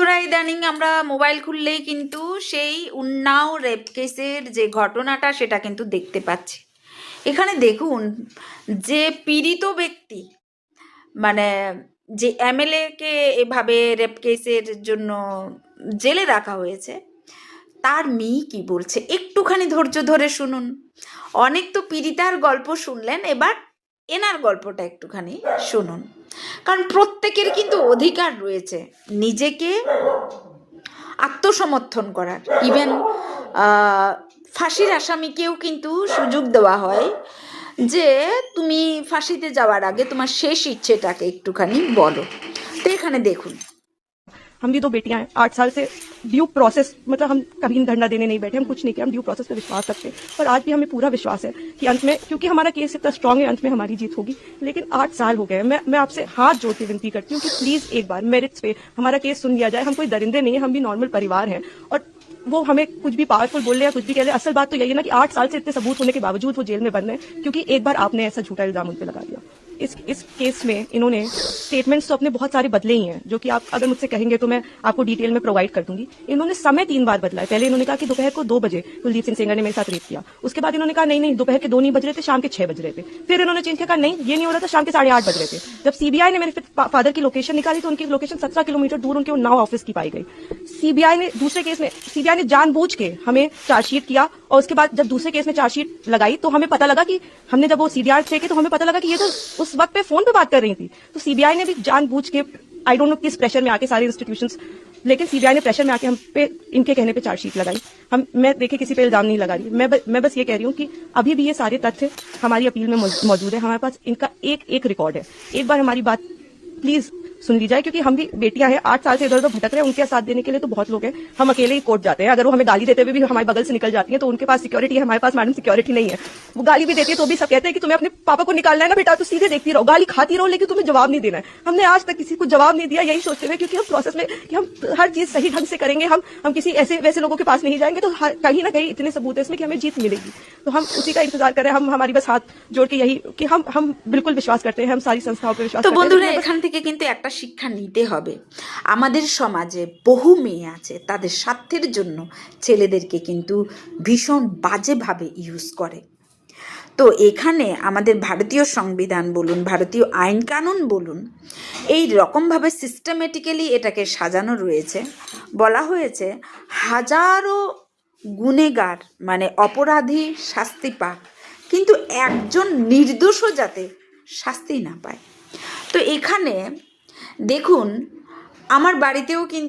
বন্ধুরা ইদানিং আমরা মোবাইল খুললেই কিন্তু সেই উন্নাও রেপ কেসের যে ঘটনাটা সেটা কিন্তু দেখতে পাচ্ছি। এখানে দেখুন, যে পীড়িত ব্যক্তি মানে যে এমএলএ কে এভাবে রেপ কেসের জন্য জেলে রাখা হয়েছে, তার মেয়ে কি বলছে একটুখানি ধৈর্য ধরে শুনুন। অনেক তো পীড়িতার গল্প শুনলেন, এবার এনার গল্পটা একটুখানি শুনুন। কারণ প্রত্যেকের কিন্তু অধিকার রয়েছে নিজেকে আত্মসমর্থন করার। ইভেন ফাঁসির আসামিকেও কিন্তু সুযোগ দেওয়া হয় যে তুমি ফাঁসিতে যাওয়ার আগে তোমার শেষ ইচ্ছেটাকে একটুখানি বলো। তো এখানে দেখুন, हम भी दो बेटियां हैं, 8 साल से ड्यू प्रोसेस, मतलब हम कभी धरना देने नहीं बैठे, हम कुछ नहीं किया, हम ड्यू प्रोसेस पे विश्वास रखते हैं और आज भी हमें पूरा विश्वास है कि अंत में, क्योंकि हमारा केस इतना स्ट्रांग है, अंत में हमारी जीत होगी। लेकिन 8 साल हो गए, मैं आपसे हाथ जोड़ के विनती करती हूँ कि प्लीज एक बार मेरिट्स पे हमारा केस सुन लिया जाए। हम कोई दरिंदे नहीं है, हम भी नॉर्मल परिवार हैं और वो हमें कुछ भी पावरफुल बोल ले या कुछ भी कह ले, असल बात तो यही है ना कि 8 साल से इतने सबूत होने के बावजूद वो जेल में बंद है क्योंकि एक बार आपने ऐसा झूठा इल्जाम उन पे लगा दिया। इस केस में इन्होंने स्टेटमेंट्स तो अपने बहुत सारे बदले ही हैं, जो कि आप अगर मुझसे कहेंगे तो मैं आपको डिटेल में प्रोवाइड कर दूंगी। इन्होंने समय 3 बार बदला है। पहले इन्होंने कहा कि दोपहर को 2 बजे कुलदीप सिंह सेंगर ने मेरे साथ रेप किया। उसके बाद इन्होंने कहा नहीं दोपहर के 2 नहीं बज रहे थे, शाम के 6 बज रहे थे। फिर इन्होंने चेंज किया, कहा नहीं ये नहीं हो रहा था, शाम के 8:30 बज रहे थे। जब सीबीआई ने मेरे फादर की लोकेशन निकाली तो उनकी लोकेशन 17 किलोमीटर दूर उनके उन्नाव ऑफिस की पाई गई। सीबीआई ने दूसरे केस में सीबीआई ने जानबूझ के हमें चार्जशीट किया और उसके बाद जब दूसरे केस में चार्जशीट लगाई तो हमें पता लगा कि हमने जब वो सीडीआर चेक किया तो हमें पता लगा कि ये तो उस वक्त पे फोन पे बात कर रही थी। तो सीबीआई ने भी जानबूझ के, आई डोंट नो किस प्रेशर में आके सारे इंस्टीट्यूशंस, लेकिन सीबीआई ने प्रेशर में आके हम पे इनके कहने पे चार्जशीट लगाई। मैं देखिए किसी पे इल्जाम नहीं लगा रही, मैं बस ये कह रही हूँ कि अभी भी ये सारे तथ्य हमारी अपील में मौजूद है। हमारे पास इनका एक रिकॉर्ड है। एक बार हमारी बात प्लीज सुन ली जाए, क्योंकि हम भी बेटियां हैं, 8 साल से इधर उधर भटक रहे हैं। उनके साथ देने के लिए तो बहुत लोग हैं, हम अकेले ही कोर्ट जाते हैं। अगर वो हमें गाली देते हुए भी हमारे बगल से निकल जाती है तो उनके पास सिक्योरिटी है, हमारे पास मैडम सिक्योरिटी नहीं है। वो गाली भी देती है तो भी सब कहते हैं कि तुम्हें अपने पापा को निकालना है ना बेटा, तो सीधे देखती रहो, गाली खाती रहो, लेकिन तुम्हें जवाब नहीं देना है। हमने आज तक किसी को जवाब नहीं दिया, यही सोचते हुए, क्योंकि हम प्रोसेस में कि हम हर चीज सही ढंग से करेंगे, हम किसी ऐसे वैसे लोगों के पास नहीं जाएंगे, तो कहीं ना कहीं इतने सबूत है इसमें कि हमें जीत मिलेगी। तो हम उसी का इंतजार कर रहे हैं। हम हमारी बस हाथ जोड़ के यही कि हम बिल्कुल विश्वास करते हैं, हम सारी संस्थाओं पर विश्वास তো करते हैं। বন্ধুরা এখান থেকে কিন্তু একটা শিক্ষা নিতে হবে। আমাদের সমাজে বহু মেয়ে আছে, তাদের স্বার্থের জন্য ছেলেদেরকে কিন্তু ভীষণ বাজেভাবে ইউজ করে। তো এখানে আমাদের ভারতীয় সংবিধান বলুন, ভারতীয় আইন কানুন বলুন, এই রকমভাবে সিস্টেমেটিক্যালি এটাকে সাজানো রয়েছে। বলা হয়েছে হাজারো গুনেগার মানে অপরাধী শাস্তি পাক, কিন্তু একজন নির্দোষও যাতে শাস্তি না পায়। তো এখানে দেখুন, আমার বাড়িতেও কিন্তু